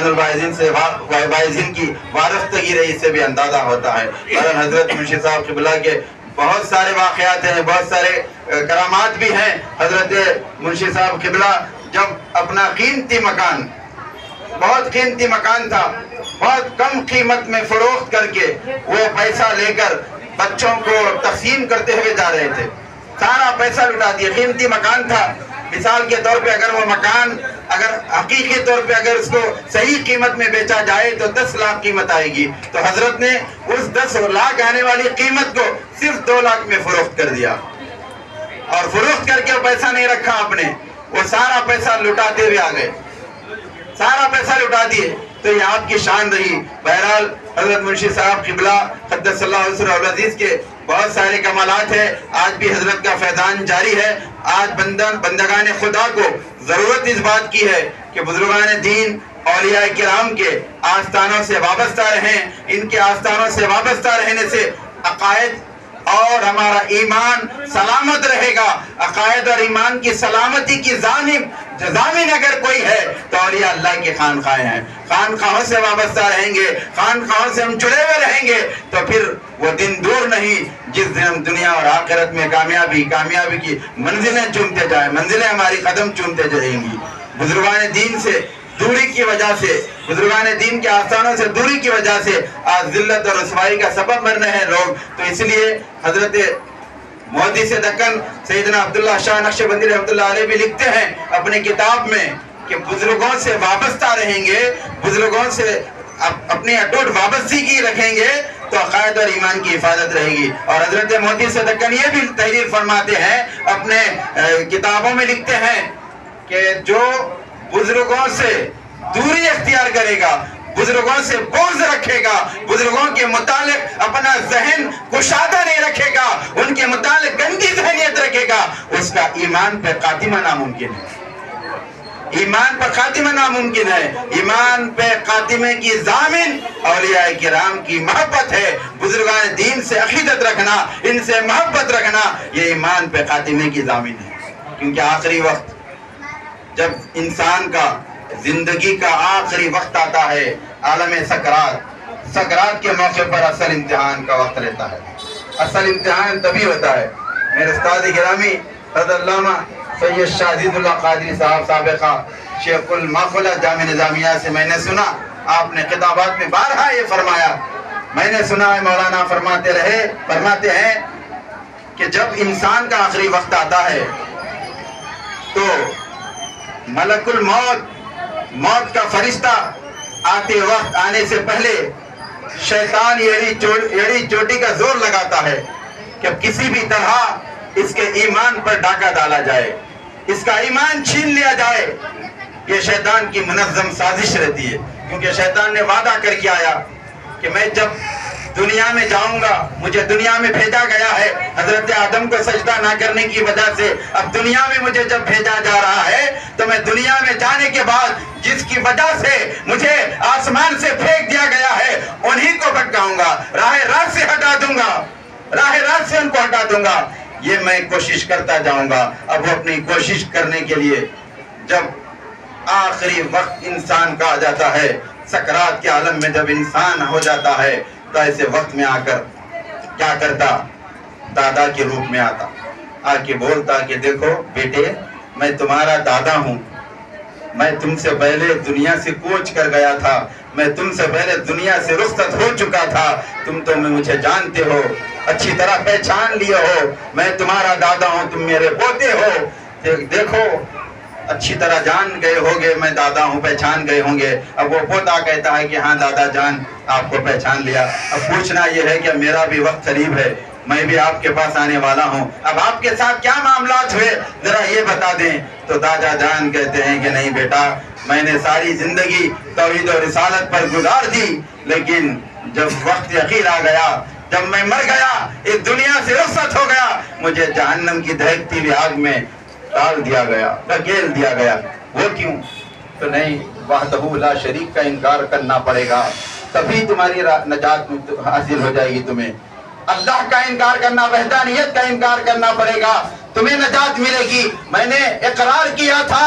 الواعظین سے واعظین کی وارفتگی رہی سے بھی اندازہ ہوتا ہے۔ اور حضرت منشی صاحب قبلہ کے بہت سارے واقعات ہیں، بہت سارے کرامات بھی ہیں۔ حضرت منشی صاحب قبلہ جب اپنا قیمتی مکان، بہت قیمتی مکان تھا، بہت کم قیمت میں فروخت کر کے وہ پیسہ لے کر بچوں کو تقسیم کرتے ہوئے جا رہے تھے، سارا پیسہ لٹا دیا۔ قیمتی مکان تھا، مثال کے طور پہ اگر وہ مکان اگر حقیقی طور پہ اگر اس کو صحیح قیمت میں بیچا جائے تو 10 لاکھ قیمت آئے گی، تو حضرت نے اس 10 لاکھ آنے والی قیمت کو صرف 2 لاکھ میں فروخت کر دیا، اور فروخت کر کے وہ پیسہ نہیں رکھا آپ نے، وہ سارا پیسہ لٹاتے ہوئے آ گئے، سارا پیسہ لٹا دیے۔ تو یہ آپ کی شان رہی۔ بہرحال حضرت منشی صاحب قبلہ قدس اللہ علیہ العزیز کے بہت سارے کمالات ہیں، آج بھی حضرت کا فیضان جاری ہے۔ آج بندگان خدا کو ضرورت اس بات کی ہے کہ بزرگان دین اولیاء کرام کے آستانوں سے وابستہ رہیں۔ ان کے آستانوں سے وابستہ رہنے سے عقائد اور ہمارا ایمان سلامت رہے گا۔ عقائد اور ایمان کی سلامتی کی ضامن اگر کوئی ہے تو اولیاء اللہ کے خانقاہیں ہیں۔ خانقاہوں سے وابستہ رہیں گے، خانقاہوں سے ہم جڑے ہوئے رہیں گے تو پھر وہ دن دور نہیں جس دن ہم دنیا اور آخرت میں کامیابی کی منزلیں چومتے جائیں، منزلیں ہماری قدم چومتے جائیں گی۔ بزرگان دین سے دوری کی وجہ سے، بزرگان دین کے آستانوں سے دوری کی وجہ سے آج ذلت اور رسوائی کا سبب بن رہے ہیں لوگ۔ تو اس لیے حضرت محدث دکن سیدنا عبداللہ شاہ نقشبندی رحمۃ اللہ علیہ بھی لکھتے ہیں اپنی کتاب میں کہ بزرگوں سے وابستہ رہیں گے، بزرگوں سے اپنی اٹوٹ وابستگی رکھیں گے تو عقائد اور ایمان کی حفاظت رہے گی۔ اور حضرت محدث دکن یہ بھی تحریر فرماتے ہیں، اپنے کتابوں میں لکھتے ہیں کہ جو بزرگوں سے دوری اختیار کرے گا، بزرگوں سے بغض رکھے گا، بزرگوں کے متعلق اپنا ذہن کشادہ نہیں رکھے گا، ان کے متعلق گندی ذہنیت رکھے گا، اس کا ایمان پہ خاتمہ ناممکن ہے۔ ایمان پر خاتمہ ناممکن ہے۔ ایمان پہ خاتمے کی ضامن اولیاء کرام کی محبت ہے۔ بزرگان دین سے عقیدت رکھنا، ان سے محبت رکھنا، یہ ایمان پہ خاتمے کی ضامن ہے۔ کیونکہ آخری وقت جب انسان کا زندگی کا آخری وقت آتا ہے، عالم سکرات کے موقع پر اصل امتحان کا وقت رہتا ہے۔ اصل امتحان تبھی ہوتا ہے۔ میرے استاد گرامی حضرت علامہ سید شاہ عزیز اللہ قادری صاحب سابقہ شیخ الماخلہ جامع نظامیہ سے میں نے سنا، آپ نے خطابات میں بارہا یہ فرمایا، میں نے سنا ہے مولانا فرماتے ہیں کہ جب انسان کا آخری وقت آتا ہے تو ملک الموت، موت کا فرشتہ آنے سے پہلے شیطان ایڑی چوٹی کا زور لگاتا ہے کہ کسی بھی طرح اس کے ایمان پر ڈاکہ ڈالا جائے، اس کا ایمان چھین لیا جائے۔ یہ شیطان کی منظم سازش رہتی ہے، کیونکہ شیطان نے وعدہ کر کے آیا کہ میں جب دنیا میں جاؤں گا، مجھے دنیا میں بھیجا گیا ہے حضرت آدم کو سجدہ نہ کرنے کی وجہ سے، اب دنیا میں مجھے جب بھیجا جا رہا ہے تو میں دنیا میں جانے کے بعد جس کی وجہ سے مجھے آسمان سے پھینک دیا گیا ہے انہی کو بھٹکاؤں گا، راہ راست سے ہٹا دوں گا، راہ راست سے ان کو ہٹا دوں گا۔ یہ میں کوشش کرتا جاؤں گا۔ اب وہ اپنی کوشش کرنے کے لیے جب آخری وقت انسان کا آ جاتا ہے، سکرات کے عالم میں جب انسان ہو جاتا ہے تو ایسے وقت میں آ کر کیا کرتا؟ دادا کے روپ میں آ کے بولتا کہ دیکھو بیٹے، میں تمہارا دادا ہوں، میں تم سے پہلے دنیا سے کوچ کر گیا تھا، میں تم سے پہلے دنیا سے رخصت ہو چکا تھا، تم تو مجھے جانتے ہو، اچھی طرح پہچان لیے ہو، میں تمہارا دادا ہوں، تم میرے پوتے ہو، دیکھو اچھی طرح جان گئے ہوگے میں دادا ہوں، پہچان گئے ہوں گے۔ اب وہ پوتا کہتا ہے کہ ہاں دادا جان آپ کو پہچان لیا، اب پوچھنا یہ ہے کہ میرا بھی وقت قریب ہے، میں بھی آپ کے پاس آنے والا ہوں، اب آپ کے ساتھ کیا معاملات ہوئے ذرا یہ بتا دیں۔ تو دادا جان کہتے ہیں کہ نہیں بیٹا، میں نے ساری زندگی توحید و رسالت پر گزار دی، لیکن جب وقت اخیر آ گیا، جب میں مر گیا، اس دنیا سے رخصت ہو گیا، مجھے جہنم کی دہکتی ہوئی آگ میں ڈال دیا گیا، ڈھکیل دیا گیا۔ وہ کیوں؟ تو نہیں، وحدہ لا شریک کا انکار کرنا پڑے گا، تبھی تمہاری نجات حاصل ہو جائے گی۔ تمہیں اللہ کا انکار کرنا، وحدانیت کا انکار کرنا پڑے گا، تمہیں نجات ملے گی۔ میں نے اقرار کیا تھا